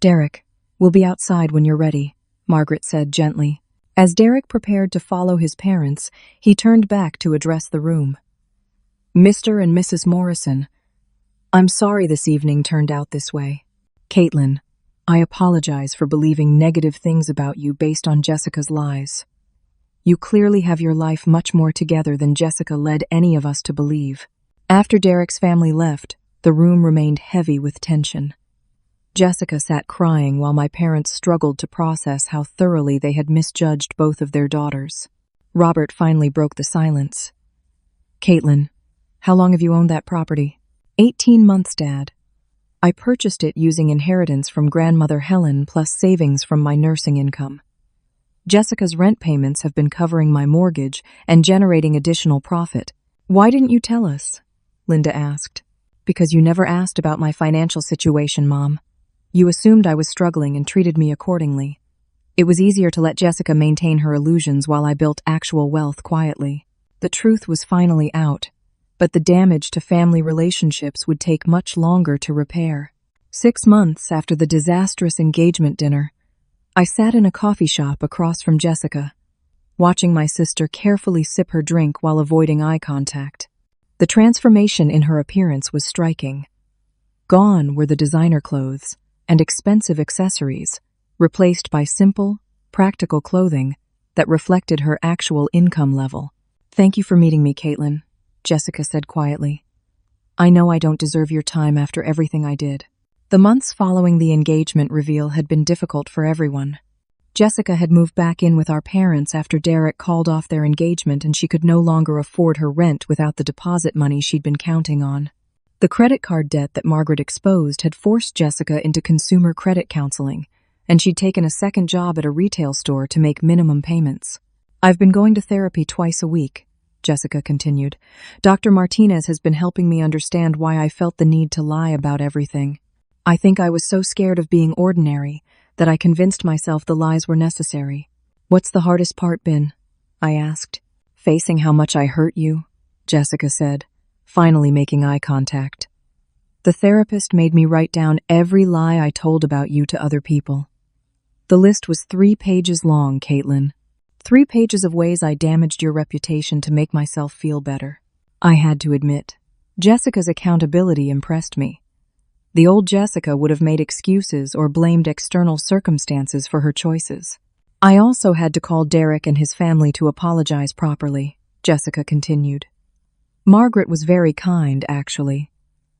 Derek, we'll be outside when you're ready, Margaret said gently. As Derek prepared to follow his parents, he turned back to address the room. Mr. and Mrs. Morrison, I'm sorry this evening turned out this way. Katelyn, I apologize for believing negative things about you based on Jessica's lies. You clearly have your life much more together than Jessica led any of us to believe. After Derek's family left, the room remained heavy with tension. Jessica sat crying while my parents struggled to process how thoroughly they had misjudged both of their daughters. Robert finally broke the silence. Katelyn, how long have you owned that property? 18 months, Dad. I purchased it using inheritance from grandmother Helen plus savings from my nursing income. Jessica's rent payments have been covering my mortgage and generating additional profit. Why didn't you tell us? Linda asked. Because you never asked about my financial situation, Mom. You assumed I was struggling and treated me accordingly. It was easier to let Jessica maintain her illusions while I built actual wealth quietly. The truth was finally out, but the damage to family relationships would take much longer to repair. 6 months after the disastrous engagement dinner, I sat in a coffee shop across from Jessica, watching my sister carefully sip her drink while avoiding eye contact. The transformation in her appearance was striking. Gone were the designer clothes and expensive accessories, replaced by simple, practical clothing that reflected her actual income level. Thank you for meeting me, Katelyn, Jessica said quietly. I know I don't deserve your time after everything I did. The months following the engagement reveal had been difficult for everyone. Jessica had moved back in with our parents after Derek called off their engagement and she could no longer afford her rent without the deposit money she'd been counting on. The credit card debt that Margaret exposed had forced Jessica into consumer credit counseling, and she'd taken a second job at a retail store to make minimum payments. I've been going to therapy twice a week, Jessica continued. Dr. Martinez has been helping me understand why I felt the need to lie about everything. I think I was so scared of being ordinary that I convinced myself the lies were necessary. What's the hardest part been? I asked. Facing how much I hurt you, Jessica said, finally making eye contact. The therapist made me write down every lie I told about you to other people. The list was 3 pages long, Katelyn. 3 pages of ways I damaged your reputation to make myself feel better. I had to admit. Jessica's accountability impressed me. The old Jessica would have made excuses or blamed external circumstances for her choices. I also had to call Derek and his family to apologize properly, Jessica continued. Margaret was very kind, actually.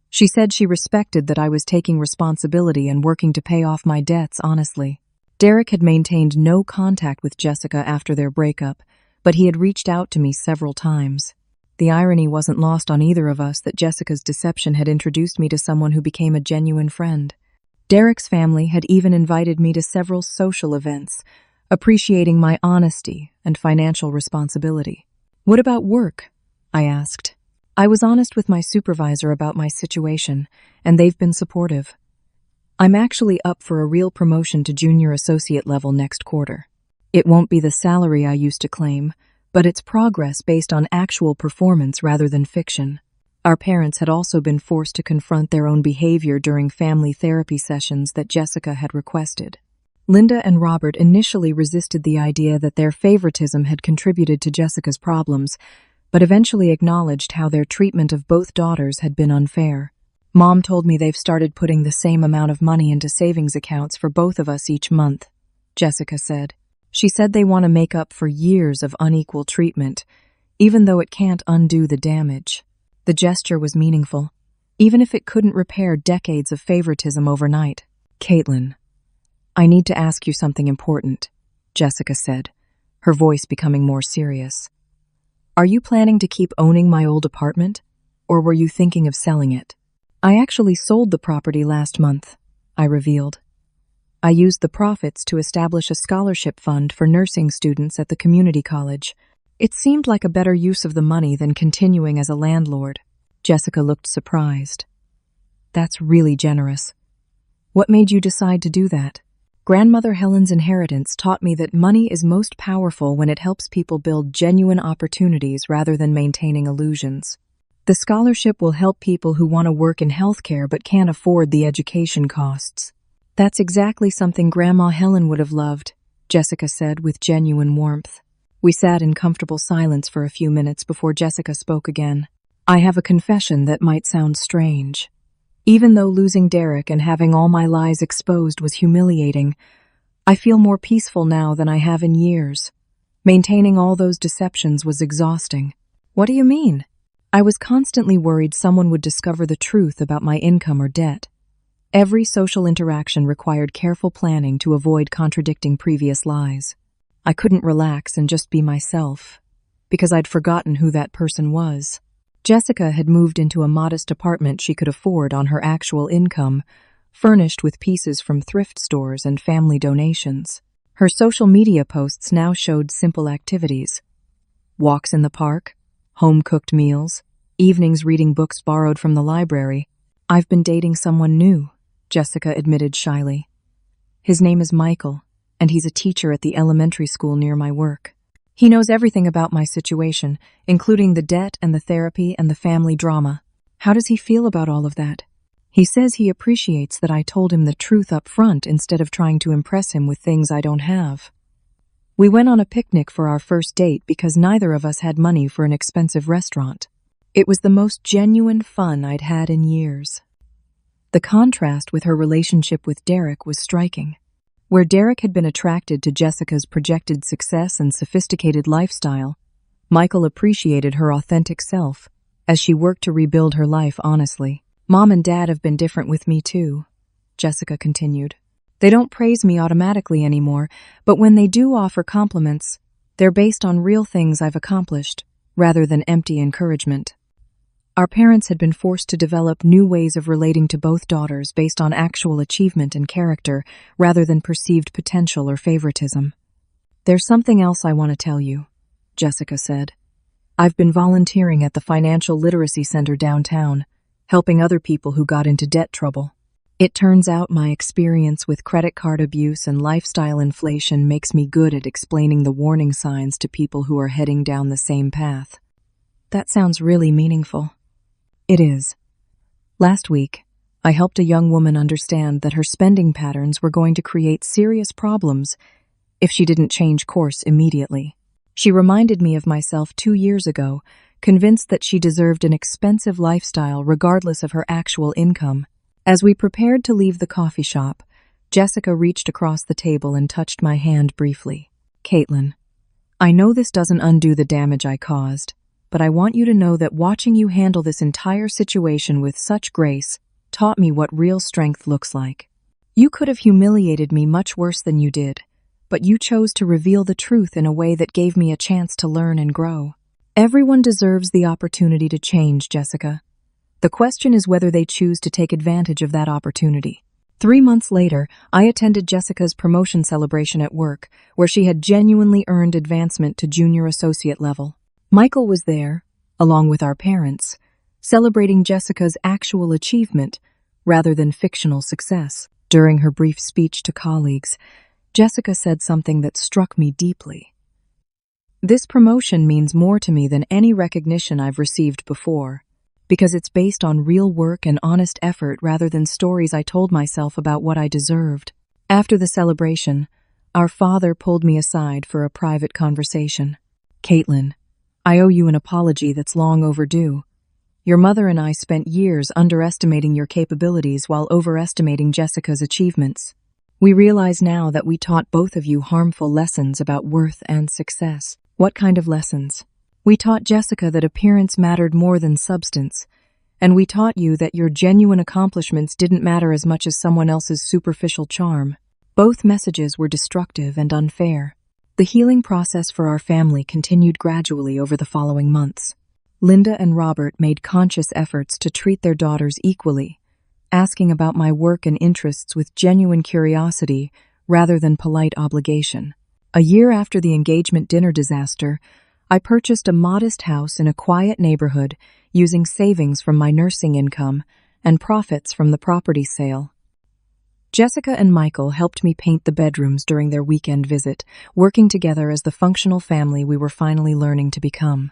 She said she respected that I was taking responsibility and working to pay off my debts honestly. Derek had maintained no contact with Jessica after their breakup, but he had reached out to me several times. The irony wasn't lost on either of us that Jessica's deception had introduced me to someone who became a genuine friend. Derek's family had even invited me to several social events, appreciating my honesty and financial responsibility. "What about work?" I asked. I was honest with my supervisor about my situation, and they've been supportive. I'm actually up for a real promotion to junior associate level next quarter. It won't be the salary I used to claim, but it's progress based on actual performance rather than fiction. Our parents had also been forced to confront their own behavior during family therapy sessions that Jessica had requested. Linda and Robert initially resisted the idea that their favoritism had contributed to Jessica's problems, but eventually acknowledged how their treatment of both daughters had been unfair. Mom told me they've started putting the same amount of money into savings accounts for both of us each month, Jessica said. She said they want to make up for years of unequal treatment, even though it can't undo the damage. The gesture was meaningful, even if it couldn't repair decades of favoritism overnight. "Katelyn, I need to ask you something important," Jessica said, her voice becoming more serious. "Are you planning to keep owning my old apartment, or were you thinking of selling it?" "I actually sold the property last month," I revealed. "I used the profits to establish a scholarship fund for nursing students at the community college. It seemed like a better use of the money than continuing as a landlord." Jessica looked surprised. "That's really generous. What made you decide to do that?" "Grandmother Helen's inheritance taught me that money is most powerful when it helps people build genuine opportunities rather than maintaining illusions. The scholarship will help people who want to work in healthcare but can't afford the education costs." "That's exactly something Grandma Helen would have loved," Jessica said with genuine warmth. We sat in comfortable silence for a few minutes before Jessica spoke again. "I have a confession that might sound strange. Even though losing Derek and having all my lies exposed was humiliating, I feel more peaceful now than I have in years. Maintaining all those deceptions was exhausting." "What do you mean?" "I was constantly worried someone would discover the truth about my income or debt. Every social interaction required careful planning to avoid contradicting previous lies. I couldn't relax and just be myself, because I'd forgotten who that person was." Jessica had moved into a modest apartment she could afford on her actual income, furnished with pieces from thrift stores and family donations. Her social media posts now showed simple activities: walks in the park, home-cooked meals, evenings reading books borrowed from the library. "I've been dating someone new," Jessica admitted shyly. "His name is Michael, and he's a teacher at the elementary school near my work. He knows everything about my situation, including the debt and the therapy and the family drama." "How does he feel about all of that?" "He says he appreciates that I told him the truth up front instead of trying to impress him with things I don't have. We went on a picnic for our first date because neither of us had money for an expensive restaurant. It was the most genuine fun I'd had in years." The contrast with her relationship with Derek was striking. Where Derek had been attracted to Jessica's projected success and sophisticated lifestyle, Michael appreciated her authentic self as she worked to rebuild her life honestly. "Mom and Dad have been different with me too," Jessica continued. "They don't praise me automatically anymore, but when they do offer compliments, they're based on real things I've accomplished, rather than empty encouragement." Our parents had been forced to develop new ways of relating to both daughters based on actual achievement and character, rather than perceived potential or favoritism. "There's something else I want to tell you," Jessica said. "I've been volunteering at the Financial Literacy Center downtown, helping other people who got into debt trouble. It turns out my experience with credit card abuse and lifestyle inflation makes me good at explaining the warning signs to people who are heading down the same path." "That sounds really meaningful." "It is. Last week, I helped a young woman understand that her spending patterns were going to create serious problems if she didn't change course immediately. She reminded me of myself 2 years ago, convinced that she deserved an expensive lifestyle regardless of her actual income. As we prepared to leave the coffee shop, Jessica reached across the table and touched my hand briefly. "Katelyn, I know this doesn't undo the damage I caused, but I want you to know that watching you handle this entire situation with such grace taught me what real strength looks like. You could have humiliated me much worse than you did, but you chose to reveal the truth in a way that gave me a chance to learn and grow. Everyone deserves the opportunity to change, Jessica. The question is whether they choose to take advantage of that opportunity." 3 months later, I attended Jessica's promotion celebration at work, where she had genuinely earned advancement to junior associate level. Michael was there, along with our parents, celebrating Jessica's actual achievement rather than fictional success. During her brief speech to colleagues, Jessica said something that struck me deeply. "This promotion means more to me than any recognition I've received before, because it's based on real work and honest effort rather than stories I told myself about what I deserved." After the celebration, our father pulled me aside for a private conversation. "Katelyn, I owe you an apology that's long overdue. Your mother and I spent years underestimating your capabilities while overestimating Jessica's achievements. We realize now that we taught both of you harmful lessons about worth and success." "What kind of lessons?" "We taught Jessica that appearance mattered more than substance, and we taught you that your genuine accomplishments didn't matter as much as someone else's superficial charm." Both messages were destructive and unfair. The healing process for our family continued gradually over the following months. Linda and Robert made conscious efforts to treat their daughters equally, asking about my work and interests with genuine curiosity rather than polite obligation. A year after the engagement dinner disaster, I purchased a modest house in a quiet neighborhood using savings from my nursing income and profits from the property sale. Jessica and Michael helped me paint the bedrooms during their weekend visit, working together as the functional family we were finally learning to become.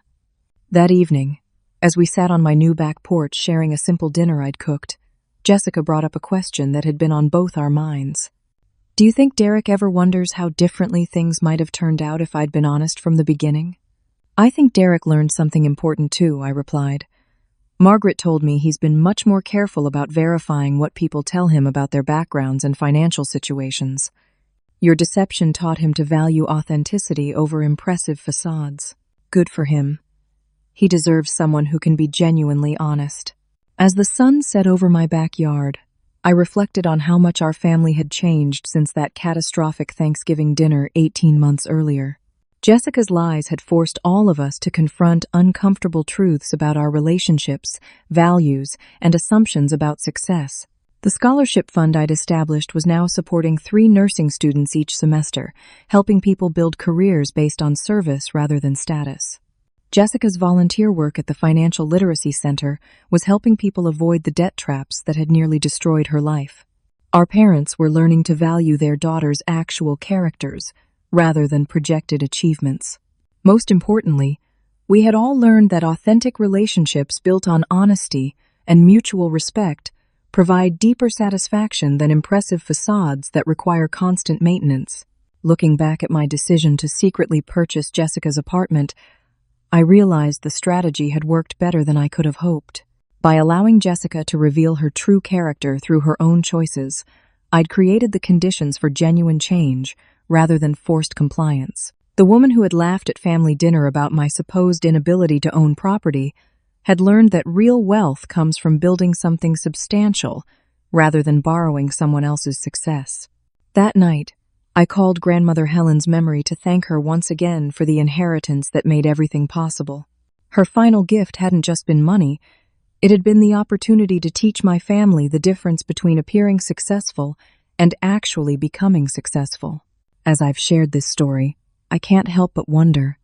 That evening, as we sat on my new back porch sharing a simple dinner I'd cooked, Jessica brought up a question that had been on both our minds. "Do you think Derek ever wonders how differently things might have turned out if I'd been honest from the beginning?" "I think Derek learned something important too," I replied. "Margaret told me he's been much more careful about verifying what people tell him about their backgrounds and financial situations. Your deception taught him to value authenticity over impressive facades. Good for him. He deserves someone who can be genuinely honest." As the sun set over my backyard, I reflected on how much our family had changed since that catastrophic Thanksgiving dinner 18 months earlier. Jessica's lies had forced all of us to confront uncomfortable truths about our relationships, values, and assumptions about success. The scholarship fund I'd established was now supporting 3 nursing students each semester, helping people build careers based on service rather than status. Jessica's volunteer work at the Financial Literacy Center was helping people avoid the debt traps that had nearly destroyed her life. Our parents were learning to value their daughters' actual characters rather than projected achievements. Most importantly, we had all learned that authentic relationships built on honesty and mutual respect provide deeper satisfaction than impressive facades that require constant maintenance. Looking back at my decision to secretly purchase Jessica's apartment, I realized the strategy had worked better than I could have hoped. By allowing Jessica to reveal her true character through her own choices, I'd created the conditions for genuine change rather than forced compliance. The woman who had laughed at family dinner about my supposed inability to own property had learned that real wealth comes from building something substantial rather than borrowing someone else's success. That night, I called Grandmother Helen's memory to thank her once again for the inheritance that made everything possible. Her final gift hadn't just been money, it had been the opportunity to teach my family the difference between appearing successful and actually becoming successful. As I've shared this story, I can't help but wonder,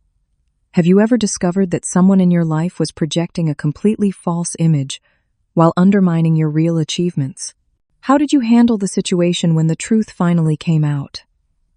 have you ever discovered that someone in your life was projecting a completely false image while undermining your real achievements? How did you handle the situation when the truth finally came out?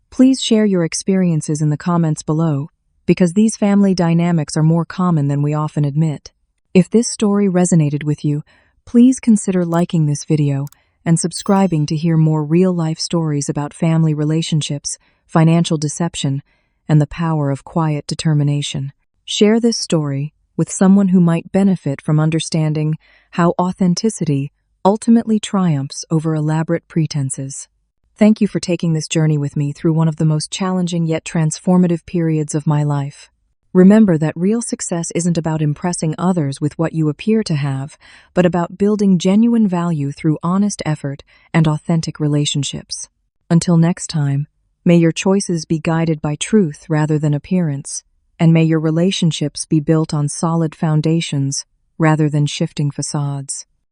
Please share your experiences in the comments below, because these family dynamics are more common than we often admit. If this story resonated with you, please consider liking this video and subscribing to hear more real-life stories about family relationships, financial deception, and the power of quiet determination. Share this story with someone who might benefit from understanding how authenticity ultimately triumphs over elaborate pretenses. Thank you for taking this journey with me through one of the most challenging yet transformative periods of my life. Remember that real success isn't about impressing others with what you appear to have, but about building genuine value through honest effort and authentic relationships. Until next time, may your choices be guided by truth rather than appearance, and may your relationships be built on solid foundations rather than shifting facades.